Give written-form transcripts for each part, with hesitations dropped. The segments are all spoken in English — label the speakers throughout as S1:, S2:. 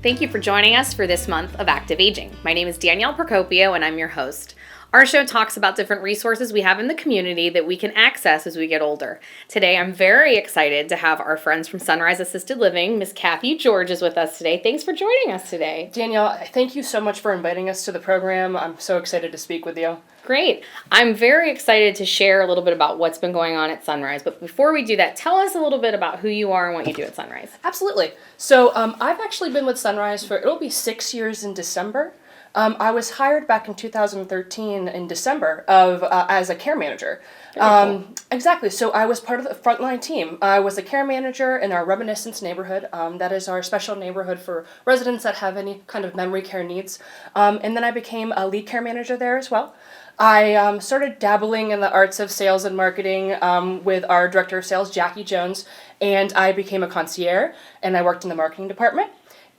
S1: Thank you for joining us for this month of Active Aging. My name is Danielle Procopio and I'm your host. Our show talks about different resources we have in the community that we can access as we get older. Today, I'm very excited to have our friends from Sunrise Assisted Living. Miss Cathy George is with us today. Thanks for joining us today.
S2: Danielle, thank you so much for inviting us to the program. I'm so excited to speak with you.
S1: Great. I'm very excited to share a little bit about what's been going on at Sunrise. But before we do that, tell us a little bit about who you are and what you do at Sunrise.
S2: Absolutely. So I've actually been with Sunrise it'll be 6 years in December. I was hired back in 2013 in December as a care manager.
S1: Cool.
S2: Exactly. So I was part of the frontline team. I was a care manager in our Reminiscence neighborhood. That is our special neighborhood for residents that have any kind of memory care needs. And then I became a lead care manager there as well. I started dabbling in the arts of sales and marketing with our director of sales, Cathy George, and I became a concierge, and I worked in the marketing department.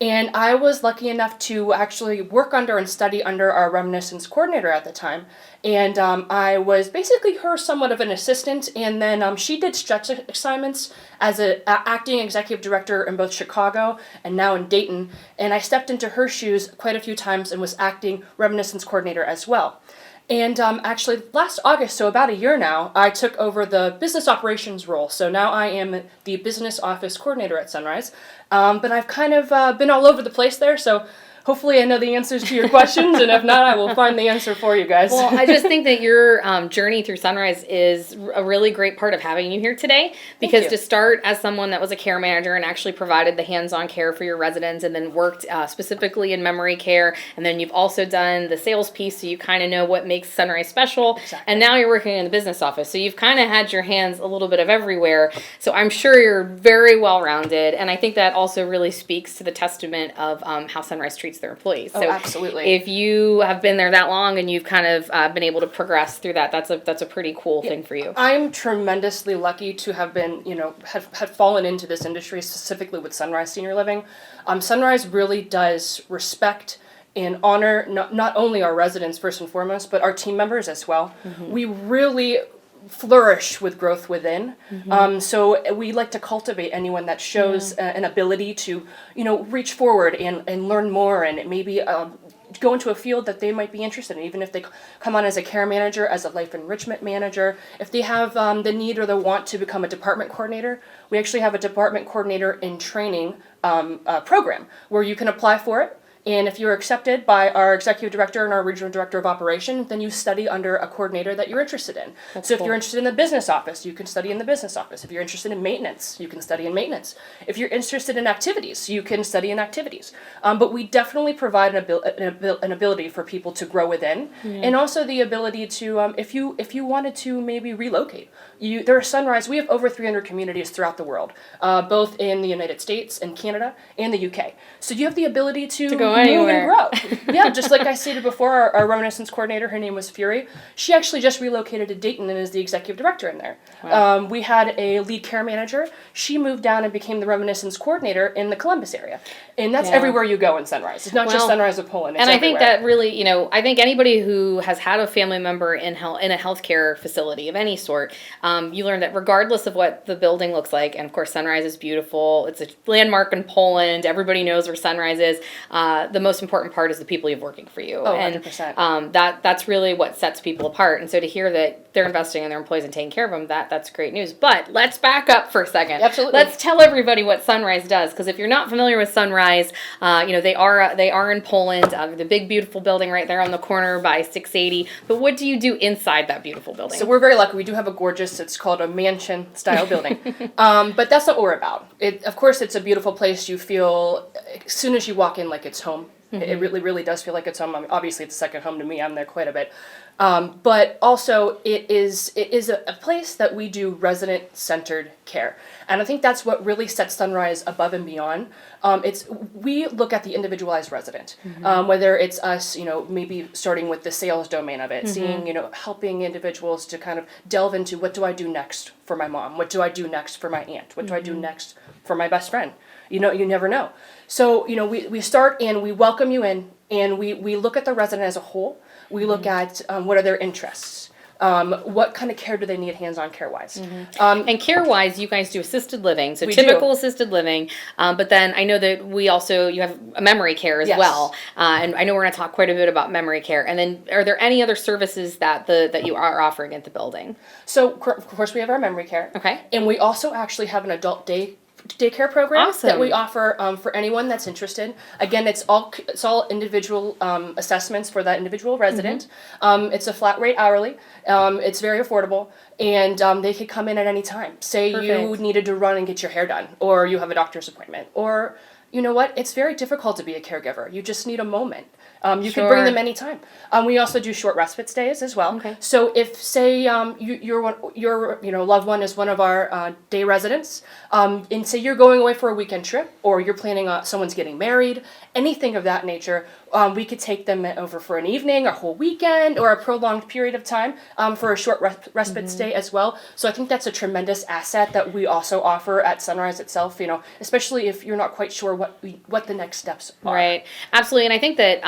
S2: And I was lucky enough to actually work under and study under our Reminiscence coordinator at the time. And I was basically her somewhat of an assistant, and then she did stretch assignments as an acting executive director in both Chicago and now in Dayton. And I stepped into her shoes quite a few times and was acting Reminiscence coordinator as well. And actually, last August, so about a year now, I took over the business operations role. So now I am the business office coordinator at Sunrise. But I've kind of been all over the place there, so hopefully I know the answers to your questions, and if not, I will find the answer for you guys.
S1: Well, I just think that your journey through Sunrise is a really great part of having you here today, because to start as someone that was a care manager and actually provided the hands-on care for your residents and then worked specifically in memory care, and then you've also done the sales piece, so you kind of know what makes Sunrise special,
S2: Exactly.
S1: And now you're working in the business office, so you've kind of had your hands a little bit of everywhere, so I'm sure you're very well-rounded, and I think that also really speaks to the testament of how Sunrise treats their employees. So
S2: absolutely.
S1: if you have been there that long and you've kind of been able to progress through that, that's a pretty cool thing for you.
S2: I'm tremendously lucky to have been, had fallen into this industry, specifically with Sunrise Senior Living. Sunrise really does respect and honor not only our residents first and foremost, but our team members as well. Mm-hmm. We really flourish with growth within. Mm-hmm. So we like to cultivate anyone that shows an ability to, reach forward and learn more, and maybe go into a field that they might be interested in, even if they come on as a care manager, as a life enrichment manager. If they have the need or the want to become a department coordinator, we actually have a department coordinator in training program where you can apply for it. And if you're accepted by our executive director and our regional director of operation, then you study under a coordinator that you're interested in.
S1: That's
S2: so
S1: cool.
S2: If you're interested in the business office, you can study in the business office. If you're interested in maintenance, you can study in maintenance. If you're interested in activities, you can study in activities. But we definitely provide an ability for people to grow within, and also the ability to, if you wanted to maybe relocate. There are Sunrise, we have over 300 communities throughout the world, both in the United States and Canada and the UK. So you have the ability to
S1: go
S2: move
S1: anywhere.
S2: and grow. Yeah, just like I stated before, our Reminiscence coordinator, her name was Fury. She actually just relocated to Dayton and is the executive director in there. Wow. We had a lead care manager. She moved down and became the Reminiscence coordinator in the Columbus area. And that's everywhere you go in Sunrise. It's not just Sunrise of Poland. It's
S1: and I
S2: everywhere.
S1: think that really, I think anybody who has had a family member in a healthcare facility of any sort, you learn that regardless of what the building looks like, and of course Sunrise is beautiful, it's a landmark in Poland, everybody knows where Sunrise is, the most important part is the people you have working for you.
S2: Oh,
S1: and
S2: 100%.
S1: That's really what sets people apart. And so to hear that they're investing in their employees and taking care of them, that's great news. But let's back up for a second.
S2: Absolutely.
S1: Let's tell everybody what Sunrise does, because if you're not familiar with Sunrise, they are in Poland, the big beautiful building right there on the corner by 680. But what do you do inside that beautiful building?
S2: So we're very lucky. We do have a gorgeous, it's called a mansion style building. But that's not what we're about. Of course, it's a beautiful place. You feel, as soon as you walk in, like it's home. Mm-hmm. It really, really does feel like it's home. I mean, obviously, it's a second home to me. I'm there quite a bit. But also, it is a place that we do resident-centered care. And I think that's what really sets Sunrise above and beyond. We look at the individualized resident, whether it's us, maybe starting with the sales domain of it, seeing, helping individuals to kind of delve into what do I do next for my mom? What do I do next for my aunt? What do I do next for my best friend? You never know. So, we start and we welcome you in, and we look at the resident as a whole. We look at what are their interests. What kind of care do they need hands-on care-wise?
S1: And care-wise, you guys do assisted living, so
S2: We
S1: typical
S2: do.
S1: assisted living. But then I know that you have a memory care as
S2: Yes.
S1: well, and I know we're going to talk quite a bit about memory care. And then, are there any other services that you are offering at the building?
S2: So, of course, we have our memory care.
S1: Okay.
S2: And we also actually have an adult daycare program
S1: Awesome.
S2: that we offer for anyone that's interested. Again, it's all individual assessments for that individual resident. It's a flat rate hourly. It's very affordable, and they could come in at any time. Say you
S1: Perfect.
S2: needed to run and get your hair done, or you have a doctor's appointment, or you know what? It's very difficult to be a caregiver. You just need a moment. You could bring
S1: Sure.
S2: them anytime. We also do short respite stays as well.
S1: Okay.
S2: So if say your loved one is one of our day residents, and say you're going away for a weekend trip, or you're planning someone's getting married, anything of that nature, we could take them over for an evening, a whole weekend, or a prolonged period of time for a short respite stay as well. So I think that's a tremendous asset that we also offer at Sunrise itself. Especially if you're not quite sure what the next steps are.
S1: Right. Absolutely. And I think that,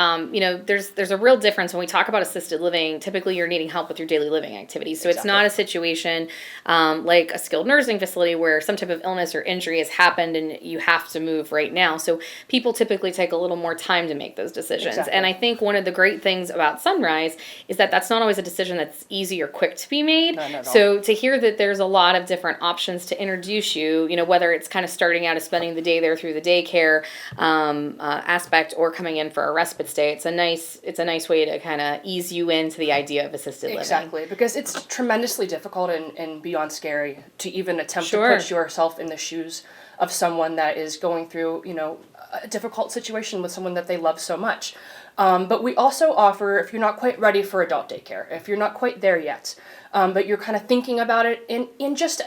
S1: there's a real difference when we talk about assisted living. Typically, you're needing help with your daily living activities. So It's not a situation like a skilled nursing facility where some type of illness or injury has happened and you have to move right now. So people typically take a little more time to make those decisions.
S2: Exactly.
S1: And I think one of the great things about Sunrise is that that's not always a decision that's easy or quick to be made.
S2: Not at all.
S1: So to hear that there's a lot of different options to introduce you, whether it's kind of starting out as spending the day there through the daycare aspect or coming in for a respite stay, it's a nice way to kind of ease you into the idea of assisted living.
S2: Exactly, because it's tremendously difficult and beyond scary to even attempt
S1: Sure.
S2: to put yourself in the shoes of someone that is going through, a difficult situation with someone that they love so much. But we also offer, if you're not quite ready for adult daycare, if you're not quite there yet, but you're kind of thinking about it, in just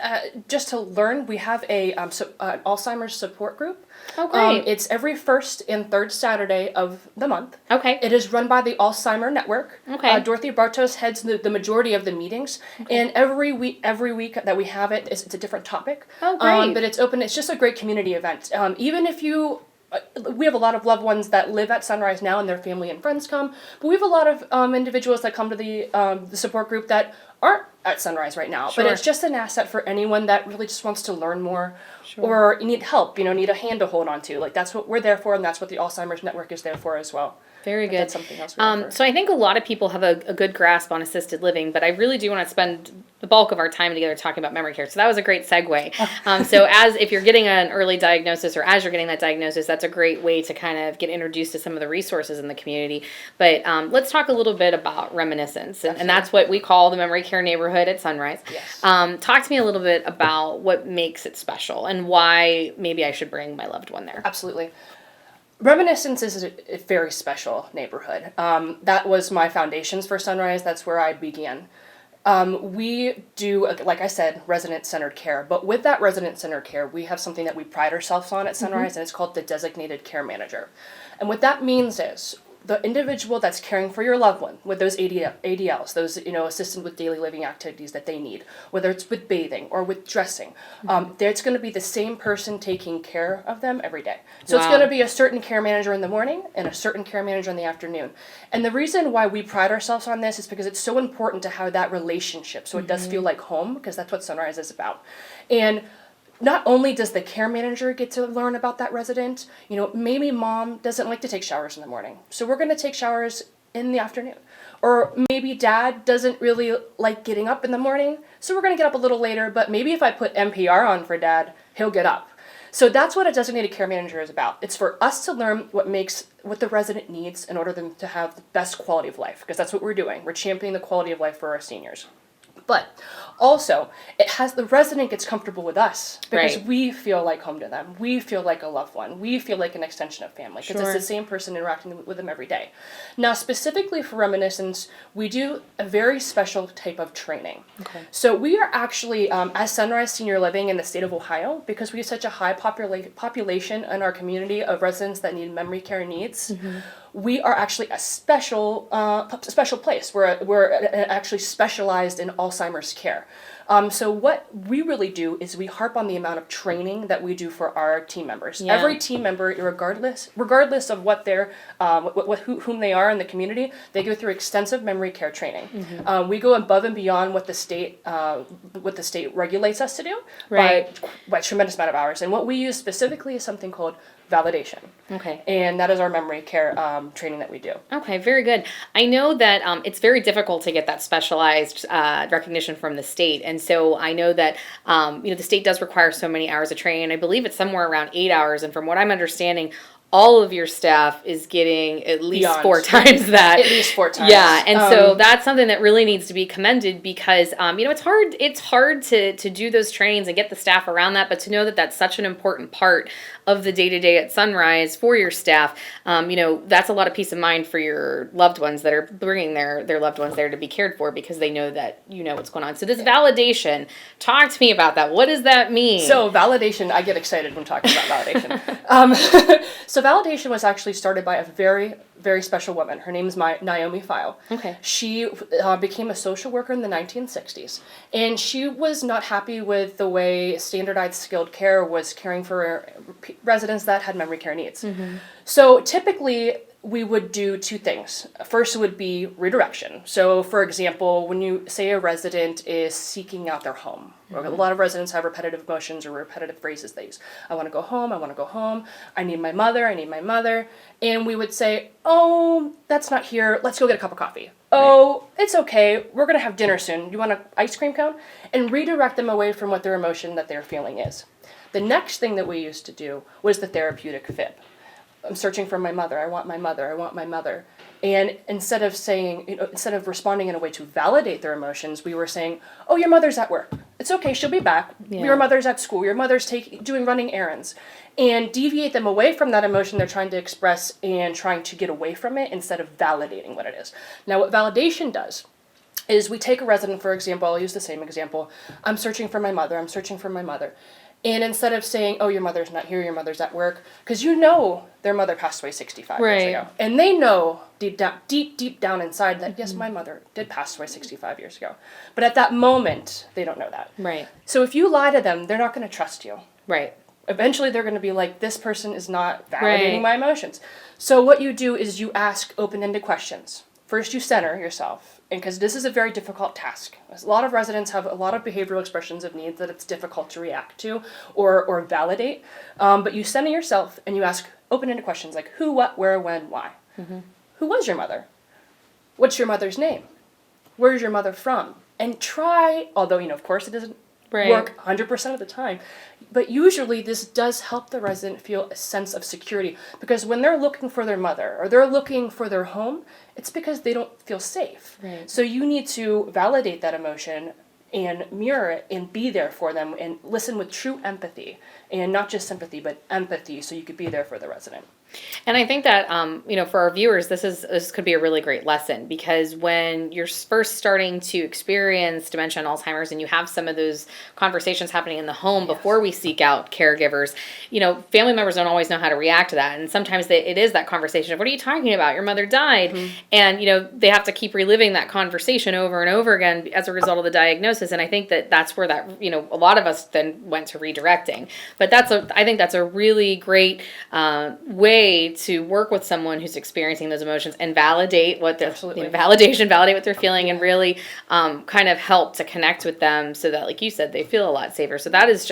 S2: to learn, we have an Alzheimer's support group.
S1: Oh, great.
S2: It's every first and third Saturday of the month.
S1: Okay.
S2: It is run by the Alzheimer Network.
S1: Okay.
S2: Dorothy Bartos heads the majority of the meetings, and every week that we have it's a different topic.
S1: Oh, great.
S2: But it's open. It's just a great community event. Even if we have a lot of loved ones that live at Sunrise now, and their family and friends come. But we have a lot of individuals that come to the support group that aren't at Sunrise right now.
S1: Sure.
S2: But it's just an asset for anyone that really just wants to learn more,
S1: Sure.
S2: or need help. Need a hand to hold on to. Like, that's what we're there for, and that's what the Alzheimer's Network is there for as well.
S1: Very
S2: But
S1: good.
S2: That's something else we offer.
S1: So I think a lot of people have a good grasp on assisted living, but I really do want to spend the bulk of our time together talking about memory care. So that was a great segue. So if you're getting an early diagnosis, or as you're getting that diagnosis, that's a great way to kind of get introduced to some of the resources in the community. But let's talk a little bit about reminiscence, and that's what we call the memory care neighborhood at Sunrise.
S2: Yes.
S1: Talk to me a little bit about what makes it special and why maybe I should bring my loved one there.
S2: Absolutely. Reminiscence is a very special neighborhood. That was my foundations for Sunrise. That's where I began. We do, like I said, resident-centered care. But with that resident-centered care, we have something that we pride ourselves on at Sunrise, and it's called the designated care manager. And what that means is the individual that's caring for your loved one with those ADLs, those assisted with daily living activities that they need, whether it's with bathing or with dressing, there's going to be the same person taking care of them every day. So It's
S1: Wow.
S2: going to be a certain care manager in the morning and a certain care manager in the afternoon. And the reason why we pride ourselves on this is because it's so important to have that relationship, so it does feel like home, because that's what Sunrise is about. And not only does the care manager get to learn about that resident, maybe mom doesn't like to take showers in the morning, so we're going to take showers in the afternoon. Or maybe dad doesn't really like getting up in the morning, so we're going to get up a little later, but maybe if I put NPR on for dad, he'll get up. So that's what a designated care manager is about. It's for us to learn what the resident needs in order to have the best quality of life, because that's what we're doing. We're championing the quality of life for our seniors. But also, the resident gets comfortable with us, because
S1: Right.
S2: we feel like home to them. We feel like a loved one. We feel like an extension of family, because
S1: Sure.
S2: it's the same person interacting with them every day. Now, specifically for reminiscence, we do a very special type of training.
S1: Okay.
S2: So we are actually, as Sunrise Senior Living in the state of Ohio, because we have such a high population in our community of residents that need memory care needs, we are actually a special place. We're actually specialized in Alzheimer's care. So what we really do is we harp on the amount of training that we do for our team members.
S1: Yeah.
S2: Every team member, regardless of what their whom they are in the community, they go through extensive memory care training. We go above and beyond what the state regulates us to do by a tremendous amount of hours. And what we use specifically is something called validation.
S1: Okay.
S2: And that is our memory care training that we do.
S1: Okay, very good. I know that it's very difficult to get that specialized recognition from the state. And so I know that, the state does require so many hours of training. I believe it's somewhere around 8 hours. And from what I'm understanding, all of your staff is getting at least
S2: Beyond.
S1: 4 times that.
S2: At least 4 times.
S1: Yeah, and so that's something that really needs to be commended because, it's hard to do those trainings and get the staff around that, but to know that that's such an important part of the day-to-day at Sunrise for your staff, that's a lot of peace of mind for your loved ones that are bringing their loved ones there to be cared for because they know that you know what's going on. So this validation, talk to me about that. What does that mean?
S2: So validation, I get excited when talking about validation. So validation was actually started by a very, very special woman. Her name is Naomi File.
S1: Okay.
S2: She became a social worker in the 1960s, and she was not happy with the way standardized skilled care was caring for residents that had memory care needs. So typically, we would do 2 things. First would be redirection. So, for example, when you say a resident is seeking out their home, a lot of residents have repetitive emotions or repetitive phrases they use. I want to go home, I want to go home, I need my mother, I need my mother. And we would say, oh, that's not here, let's go get a cup of coffee. Oh, it's okay, we're going to have dinner soon. You want an ice cream cone? And redirect them away from what their emotion that they're feeling is. The next thing that we used to do was the therapeutic fib. I'm searching for my mother. I want my mother. I want my mother. And instead of responding in a way to validate their emotions, we were saying, "Oh, your mother's at work. It's okay. She'll be back.
S1: Yeah.
S2: Your mother's at school. Your mother's doing running errands," and deviate them away from that emotion they're trying to express and trying to get away from it instead of validating what it is. Now, what validation does is we take a resident, for example. I'll use the same example. I'm searching for my mother. I'm searching for my mother. And instead of saying, oh, your mother's not here, your mother's at work, because their mother passed away 65 years ago. And they know deep down inside that, yes, my mother did pass away 65 years ago. But at that moment, they don't know that.
S1: Right.
S2: So if you lie to them, they're not going to trust you.
S1: Right.
S2: Eventually, they're going to be like, this person is not validating my emotions. So what you do is you ask open-ended questions. First, you center yourself. And because this is a very difficult task. A lot of residents have a lot of behavioral expressions of needs that it's difficult to react to or validate. But you center yourself and you ask open-ended questions like who, what, where, when, why. Who was your mother? What's your mother's name? Where's your mother from? And try, although, of course it doesn't work 100% of the time, but usually this does help the resident feel a sense of security because when they're looking for their mother or they're looking for their home, it's because they don't feel safe.
S1: Right.
S2: So you need to validate that emotion and mirror it and be there for them and listen with true empathy and not just sympathy but empathy so you could be there for the resident.
S1: And I think that, for our viewers, this could be a really great lesson because when you're first starting to experience dementia and Alzheimer's and you have some of those conversations happening in the home before we seek out caregivers, family members don't always know how to react to that. And sometimes it is that conversation of, what are you talking about? Your mother died. And, they have to keep reliving that conversation over and over again as a result of the diagnosis. And I think that's where that, a lot of us then went to redirecting. But I think that's a really great way to work with someone who's experiencing those emotions and validate what they're validate what they're feeling and really kind of help to connect with them so that, like you said, they feel a lot safer. So that is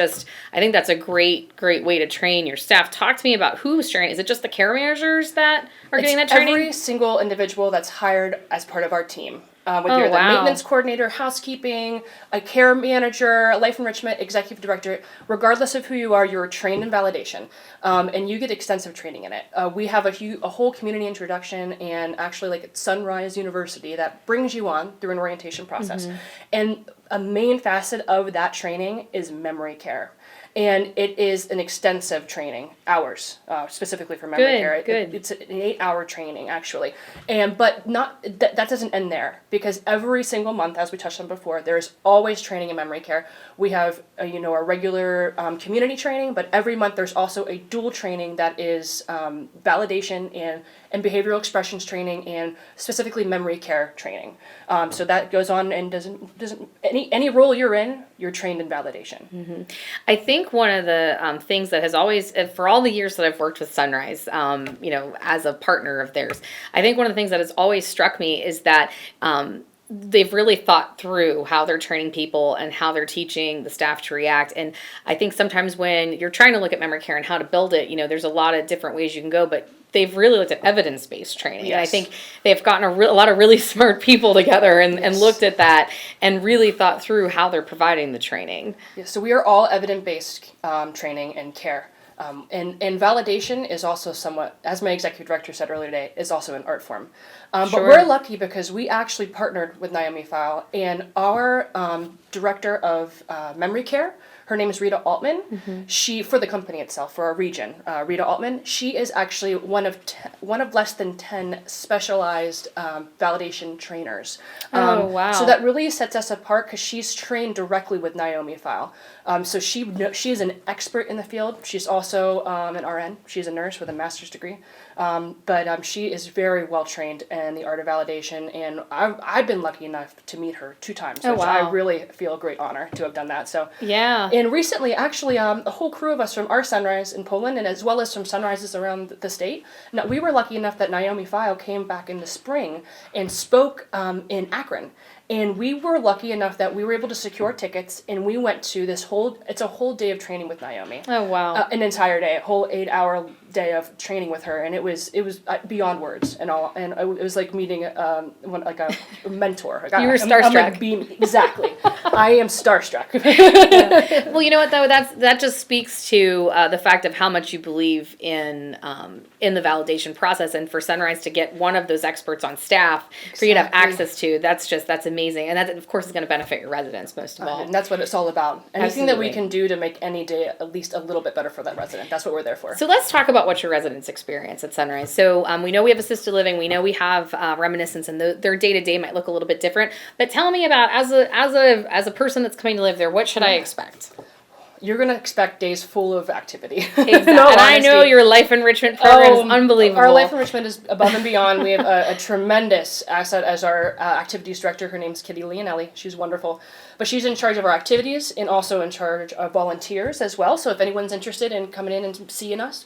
S1: I think that's a great way to train your staff. Talk to me about who's training. Is it just the care managers that are getting that training?
S2: Every single individual that's hired as part of our team. Whether you're the maintenance coordinator, housekeeping, a care manager, a life enrichment, executive director, regardless of who you are, you're trained in validation, and you get extensive training in it. We have a whole community introduction and actually like at Sunrise University that brings you on through an orientation process. And a main facet of that training is memory care. And it is an extensive training, hours, specifically for memory care. It's an 8-hour training, actually. But that doesn't end there, because every single month, as we touched on before, there is always training in memory care. We have, our regular community training, but every month there's also a dual training that is validation and and behavioral expressions training, and specifically memory care training. So that goes on and doesn't any role you're in, you're trained in validation.
S1: I think one of the things that has always, for all the years that I've worked with Sunrise, as a partner of theirs, I think one of the things that has always struck me is that they've really thought through how they're training people and how they're teaching the staff to react. And I think sometimes when you're trying to look at memory care and how to build it, there's a lot of different ways you can go, but they've really looked at evidence-based training.
S2: Yes.
S1: And I think they've gotten a lot of really smart people together and looked at that and really thought through how they're providing the training.
S2: Yeah, so we are all evidence-based training and care. And validation is also somewhat, as my executive director said earlier today, is also an art form. But we're lucky because we actually partnered with Naomi File, and our director of memory care, her name is Rita Altman. She, for the company itself, for our region, Rita Altman, she is actually one of less than 10 specialized validation trainers.
S1: Oh, wow.
S2: So that really sets us apart because she's trained directly with Naomi File. So she is an expert in the field. She's also an RN. She's a nurse with a master's degree. But she is very well trained in the art of validation, and I've been lucky enough to meet her 2 times, which I really feel a great honor to have done that. So
S1: yeah.
S2: And recently, actually, a whole crew of us from our Sunrise in Poland, and as well as from Sunrises around the state, now, we were lucky enough that Naomi File came back in the spring and spoke in Akron. And we were lucky enough that we were able to secure tickets, and we went to it's a whole day of training with Naomi.
S1: Oh, wow.
S2: An entire day, a whole 8-hour day of training with her, and it was beyond words and all, and it was like meeting a mentor.
S1: You were starstruck.
S2: Exactly. I am starstruck.
S1: Yeah. Well, you know what though, that just speaks to the fact of how much you believe in the validation process, and for Sunrise to get one of those experts on staff for you to have access to, that's amazing, and that of course is going to benefit your residents most of all.
S2: And that's what it's all about. Anything that we can do to make any day at least a little bit better for that resident, that's what we're there for.
S1: So let's talk about what your residents experience at Sunrise. So we know we have assisted living, we know we have reminiscence, and their day-to-day might look a little bit different, but tell me about, as a person that's coming to live there, what should I expect?
S2: You're going to expect days full of activity.
S1: Exactly. And I know your life enrichment program is unbelievable.
S2: Our life enrichment is above and beyond. We have a tremendous asset as our activities director. Her name's Kitty Leonelli. She's wonderful. But she's in charge of our activities and also in charge of volunteers as well. So if anyone's interested in coming in and seeing us,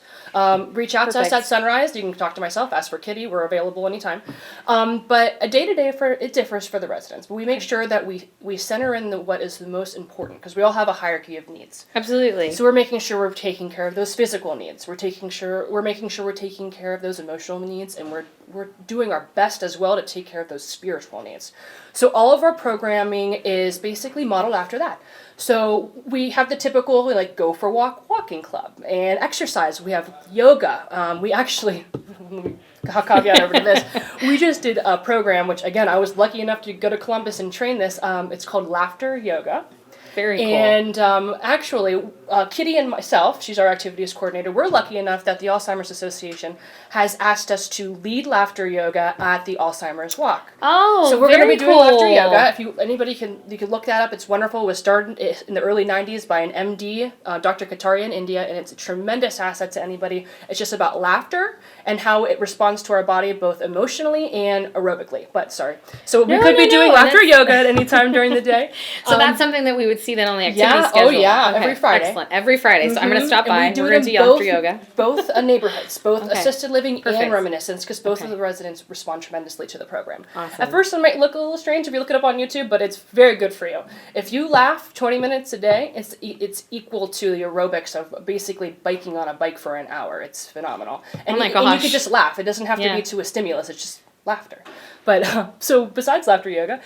S2: reach out to us at Sunrise. You can talk to myself, ask for Kitty. We're available anytime. But a day-to-day, it differs for the residents. But we make sure that we center in what is the most important, because we all have a hierarchy of needs.
S1: Absolutely.
S2: So we're making sure we're taking care of those physical needs. We're making sure we're taking care of those emotional needs, and we're doing our best as well to take care of those spiritual needs. So all of our programming is basically modeled after that. So we have the typical go for walk walking club and exercise. We have yoga. We actually caveat over to this. We just did a program, which again I was lucky enough to go to Columbus and train this. It's called Laughter Yoga.
S1: Very cool.
S2: And actually, Kitty and myself, she's our activities coordinator, we're lucky enough that the Alzheimer's Association has asked us to lead laughter yoga at the Alzheimer's Walk.
S1: Oh,
S2: so we're going to be doing
S1: cool.
S2: laughter yoga. If you can look that up. It's wonderful. It was started in the early 90s by an MD, Dr. Kataria in India, and it's a tremendous asset to anybody. It's just about laughter and how it responds to our body both emotionally and aerobically. So we could be doing laughter yoga at any time during the day.
S1: So that's something that we would see then on the activity schedule.
S2: Oh yeah,
S1: okay.
S2: every Friday.
S1: Excellent. Every Friday. So I'm going to stop by.
S2: And
S1: we're going to do laughter yoga.
S2: Both neighborhoods, both
S1: Okay.
S2: assisted living
S1: Perfect.
S2: and reminiscence, because both of the residents respond tremendously to the program.
S1: Awesome.
S2: At first it might look a little strange if you look it up on YouTube, but it's very good for you. If you laugh 20 minutes a day, it's equal to the aerobics of basically biking on a bike for an hour. It's phenomenal. And,
S1: my
S2: and
S1: gosh.
S2: you can just laugh. It doesn't have to be to a stimulus. It's just laughter. But so besides laughter yoga,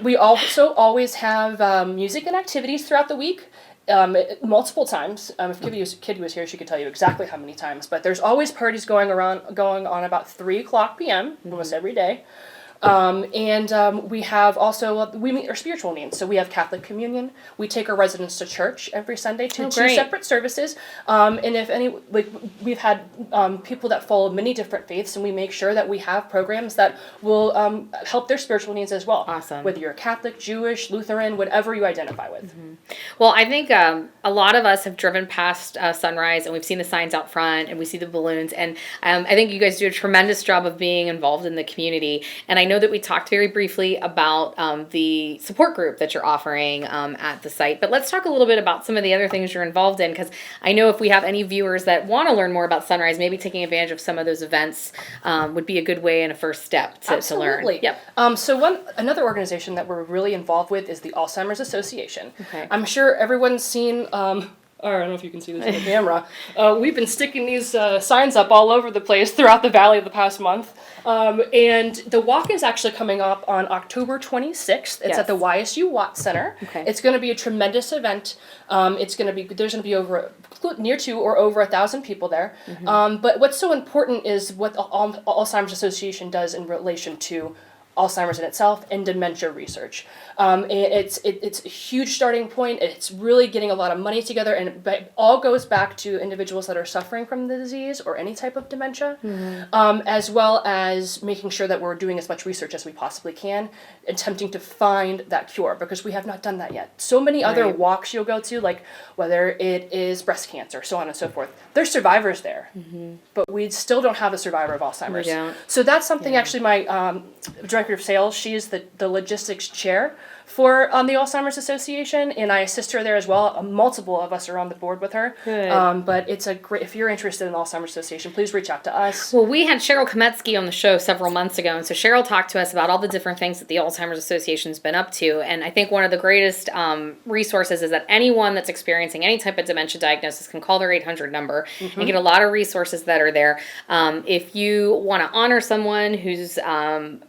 S2: we also always have music and activities throughout the week. Multiple times. If Kitty was here, she could tell you exactly how many times. But there's always parties going on about 3:00 p.m. almost every day. We have also, we meet our spiritual needs. So we have Catholic communion. We take our residents to church every Sunday to two separate services. And if any, like, we've had people that follow many different faiths, and we make sure that we have programs that will help their spiritual needs as well.
S1: Awesome.
S2: Whether you're Catholic, Jewish, Lutheran, whatever you identify with.
S1: Well, I think a lot of us have driven past Sunrise, and we've seen the signs out front, and we see the balloons, and I think you guys do a tremendous job of being involved in the community. And I know that we talked very briefly about the support group that you're offering at the site, but let's talk a little bit about some of the other things you're involved in, because I know if we have any viewers that want to learn more about Sunrise, maybe taking advantage of some of those events would be a good way and a first step to learn. Yep.
S2: So another organization that we're really involved with is the Alzheimer's Association.
S1: Okay.
S2: I'm sure everyone's seen, I don't know if you can see this on the camera, we've been sticking these signs up all over the place throughout the valley the past month. And the walk is actually coming up on October 26th. It's at the YSU Watt Center.
S1: Okay.
S2: It's going to be a tremendous event. There's going to be over near to or over 1,000 people there. But what's so important is what the Alzheimer's Association does in relation to Alzheimer's in itself and dementia research. It's a huge starting point. It's really getting a lot of money together, and it all goes back to individuals that are suffering from the disease or any type of dementia, as well as making sure that we're doing as much research as we possibly can, attempting to find that cure, because we have not done that yet. So many other walks you'll go to, like whether it is breast cancer, so on and so forth, there's survivors there, but we still don't have a survivor of Alzheimer's. So that's something actually my director of sales, she is the logistics chair for the Alzheimer's Association, and I assist her there as well. Multiple of us are on the board with her.
S1: Good.
S2: But it's a great, if you're interested in the Alzheimer's Association, please reach out to us.
S1: Well, we had Cheryl Kometsky on the show several months ago, and so Cheryl talked to us about all the different things that the Alzheimer's Association's been up to, and I think one of the greatest resources is that anyone that's experiencing any type of dementia diagnosis can call their 800 number and get a lot of resources that are there. If you want to honor someone who's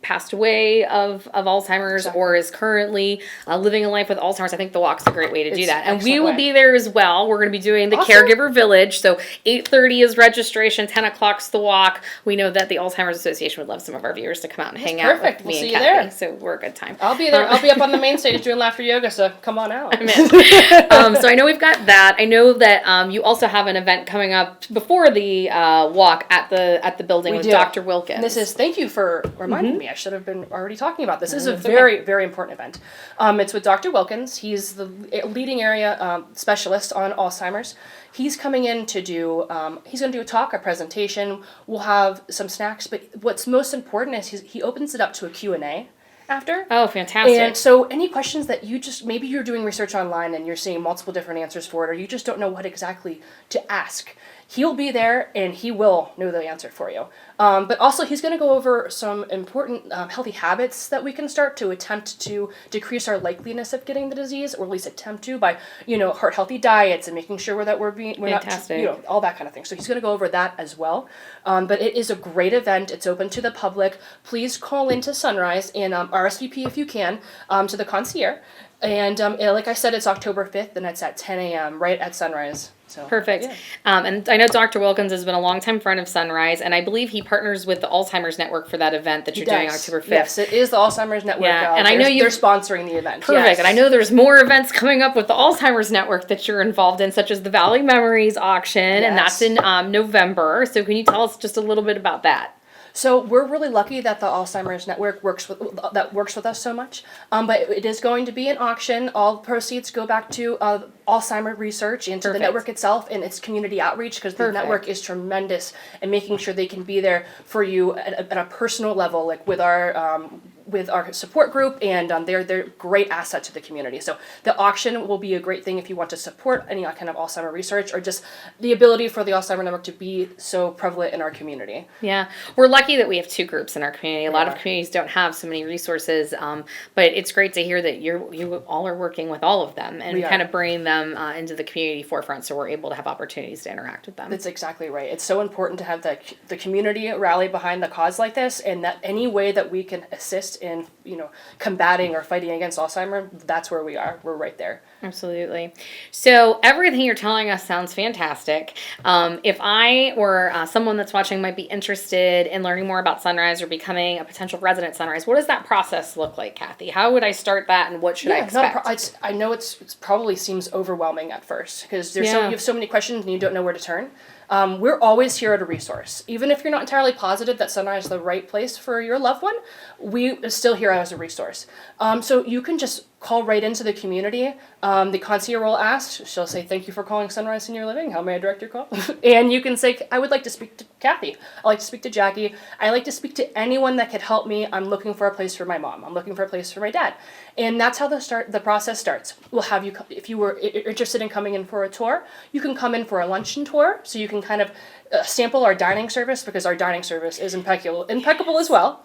S1: passed away of Alzheimer's or is currently living a life with Alzheimer's, I think the walk's a great way to do that. And we will be there as well. We're going to be doing the Caregiver Village. So 8:30 is registration, 10 o'clock's the walk. We know that the Alzheimer's Association would love some of our viewers to come out and hang out with me and Cathy. There. So we're a good time.
S2: I'll be there. I'll be up on the main stage doing laughter yoga, so come on out.
S1: So I know we've got that. I know that you also have an event coming up before the walk at the building with Dr. Wilkins.
S2: Thank you for reminding me. I should have been already talking about this. This is a very, very important event. It's with Dr. Wilkins. He's the leading area specialist on Alzheimer's. He's coming in to do, he's going to do a talk, a presentation. We'll have some snacks, but what's most important is he opens it up to a Q&A after.
S1: Oh, fantastic.
S2: And so any questions that maybe you're doing research online and you're seeing multiple different answers for it, or you just don't know what exactly to ask, he'll be there and he will know the answer for you. But also he's going to go over some important healthy habits that we can start to attempt to decrease our likeliness of getting the disease, or at least attempt to by, heart healthy diets and making sure that we're
S1: Fantastic.
S2: not, all that kind of thing. So he's going to go over that as well. But it is a great event. It's open to the public. Please call into Sunrise and RSVP if you can to the concierge. And like I said, it's October 5th, and it's at 10 a.m. right at Sunrise. So,
S1: perfect.
S2: Yeah.
S1: And I know Dr. Wilkins has been a longtime friend of Sunrise, and I believe he partners with the Alzheimer's Network for that event that you're doing October 5th.
S2: Yes, it is the Alzheimer's Network.
S1: Yeah, and I know
S2: they're sponsoring the event.
S1: Perfect.
S2: Yes.
S1: And I know there's more events coming up with the Alzheimer's Network that you're involved in, such as the Valley Memories auction, and that's in November. So can you tell us just a little bit about that?
S2: So we're really lucky that the Alzheimer's Network works with us so much. But it is going to be an auction. All proceeds go back to Alzheimer's research and to the network itself and its community outreach, because the network is tremendous in making sure they can be there for you at a personal level, like with our support group, and they're great asset to the community. So the auction will be a great thing if you want to support any kind of Alzheimer's research, or just the ability for the Alzheimer's Network to be so prevalent in our community.
S1: Yeah, we're lucky that we have two groups in our community. A lot of communities don't have so many resources, but it's great to hear that you all are working with all of them and kind of bringing them into the community forefront, so we're able to have opportunities to interact with them.
S2: That's exactly right. It's so important to have the community rally behind the cause like this, and that any way that we can assist interest in, combating or fighting against Alzheimer's, that's where we are. We're right there.
S1: Absolutely. So everything you're telling us sounds fantastic. If I or someone that's watching might be interested in learning more about Sunrise or becoming a potential resident at Sunrise, what does that process look like, Cathy? How would I start that, and what should I expect?
S2: I know it's probably seems overwhelming at first because you have so many questions and you don't know where to turn. We're always here at a resource. Even if you're not entirely positive that Sunrise is the right place for your loved one, we are still here as a resource. So you can just call right into the community. The concierge will ask, she'll say, "Thank you for calling Sunrise Senior Living. How may I direct your call?" And you can say, "I would like to speak to Cathy. I'd like to speak to Jackie. I'd like to speak to anyone that could help me. I'm looking for a place for my mom. I'm looking for a place for my dad." And that's how the process starts. We'll have you, if you were interested in coming in for a tour, you can come in for a luncheon tour, so you can kind of sample our dining service, because our dining service is impeccable as well.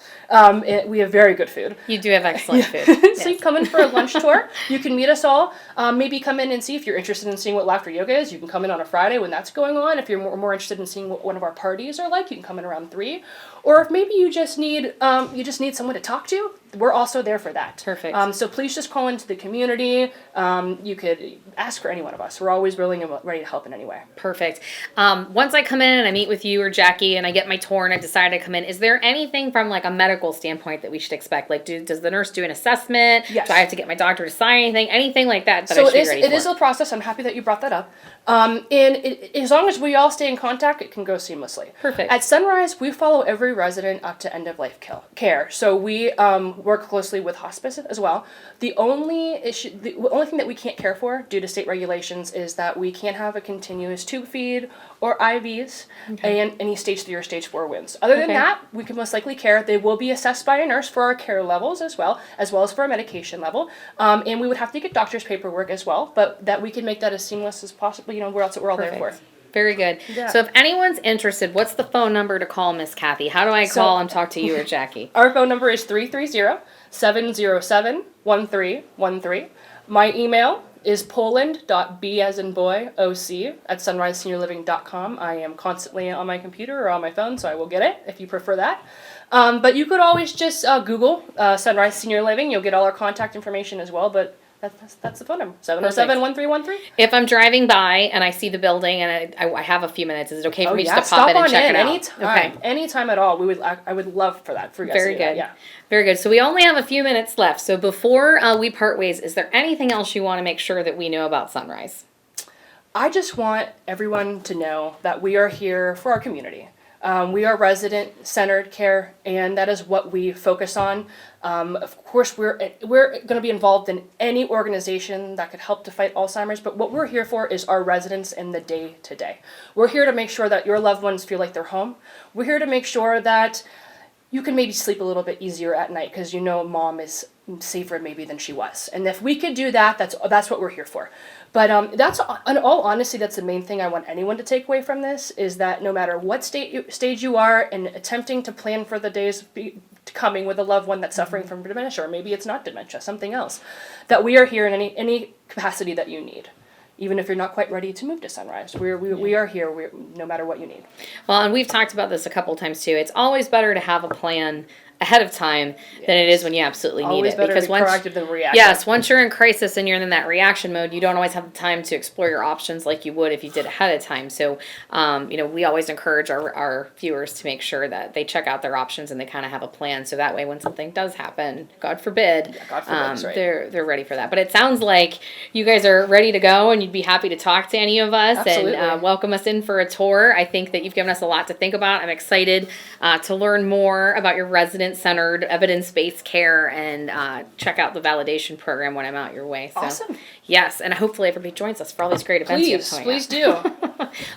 S2: We have very good food.
S1: You do have excellent food.
S2: So you come in for a lunch tour. You can meet us all. Maybe come in and see if you're interested in seeing what laughter yoga is. You can come in on a Friday when that's going on. If you're more interested in seeing what one of our parties are like, you can come in around 3. Or if maybe you just need someone to talk to, we're also there for that.
S1: Perfect.
S2: So please just call into the community. You could ask for any one of us. We're always willing and ready to help in any way.
S1: Perfect. Once I come in and I meet with you or Jackie and I get my tour and I decide to come in, is there anything from like a medical standpoint that we should expect? Like, does the nurse do an assessment?
S2: Yes.
S1: Do I have to get my doctor to sign anything like that?
S2: So it is a process. I'm happy that you brought that up. As long as we all stay in contact, it can go seamlessly.
S1: Perfect.
S2: At Sunrise, we follow every resident up to end of life care. So we work closely with hospice as well. The only thing that we can't care for due to state regulations is that we can't have a continuous tube feed or IVs and any stage 3 or stage 4 wounds. Other than that, we can most likely care. They will be assessed by a nurse for our care levels as well as for our medication level. And we would have to get doctor's paperwork as well, but that we can make that as seamless as possible. We're all there for.
S1: Very good. Yeah. So if anyone's interested, what's the phone number to call Miss Cathy? How do I call and talk to you or Jackie?
S2: Our phone number is 330-707-1313. My email is poland.b@sunriseseniorliving.com. I am constantly on my computer or on my phone, so I will get it if you prefer that. But you could always just Google Sunrise Senior Living. You'll get all our contact information as well, but that's the phone number, 707-1313.
S1: If I'm driving by and I see the building and I have a few minutes, is it okay for me just to pop in and check it out?
S2: Anytime at all. I would love for that. For you guys
S1: Very
S2: to
S1: good.
S2: That, yeah.
S1: Very good. So we only have a few minutes left. So before we part ways, is there anything else you want to make sure that we know about Sunrise?
S2: I just want everyone to know that we are here for our community. We are resident-centered care, and that is what we focus on. Of course, we're going to be involved in any organization that could help to fight Alzheimer's, but what we're here for is our residents in the day-to-day. We're here to make sure that your loved ones feel like they're home. We're here to make sure that you can maybe sleep a little bit easier at night because mom is safer maybe than she was. And if we could do that, that's what we're here for. But that's, in all honesty, that's the main thing I want anyone to take away from this, is that no matter what stage you are in attempting to plan for the days coming with a loved one that's suffering from dementia, or maybe it's not dementia, something else, that we are here in any capacity that you need. Even if you're not quite ready to move to Sunrise, we are here no matter what you need.
S1: Well, and we've talked about this a couple times too. It's always better to have a plan ahead of time than it is when you absolutely need
S2: always
S1: it.
S2: Better because to be proactive than reactive.
S1: Yes, once you're in crisis and you're in that reaction mode, you don't always have the time to explore your options like you would if you did ahead of time. So, we always encourage our viewers to make sure that they check out their options and they kind of have a plan. So that way, when something does happen, God forbid, right. they're ready for that. But it sounds like you guys are ready to go, and you'd be happy to talk to any of us. Absolutely. And welcome us in for a tour. I think that you've given us a lot to think about. I'm excited to learn more about your resident-centered, evidence-based care, and check out the validation program when I'm out your way. So,
S2: awesome.
S1: Yes, and hopefully everybody joins us for all these great events you have coming
S2: Please do.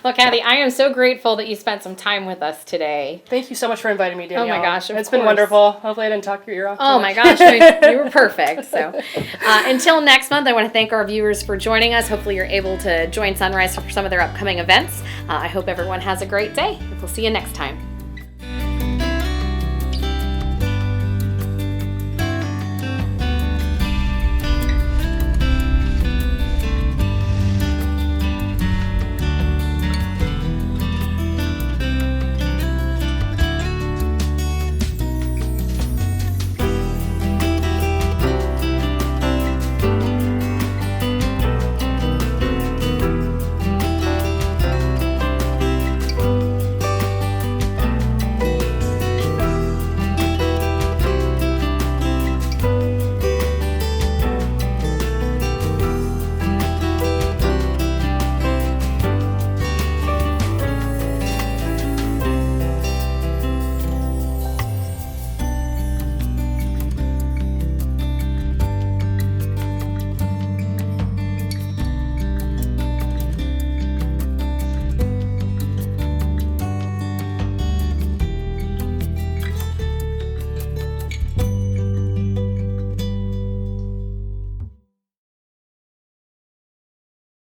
S1: Well, Cathy, I am so grateful that you spent some time with us today.
S2: Thank you so much for inviting me, Danielle.
S1: Oh my gosh,
S2: it's been wonderful. Hopefully I didn't talk your ear off.
S1: Oh my gosh, you were perfect. So until next month, I want to thank our viewers for joining us. Hopefully you're able to join Sunrise for some of their upcoming events. I hope everyone has a great day. We'll see you next time.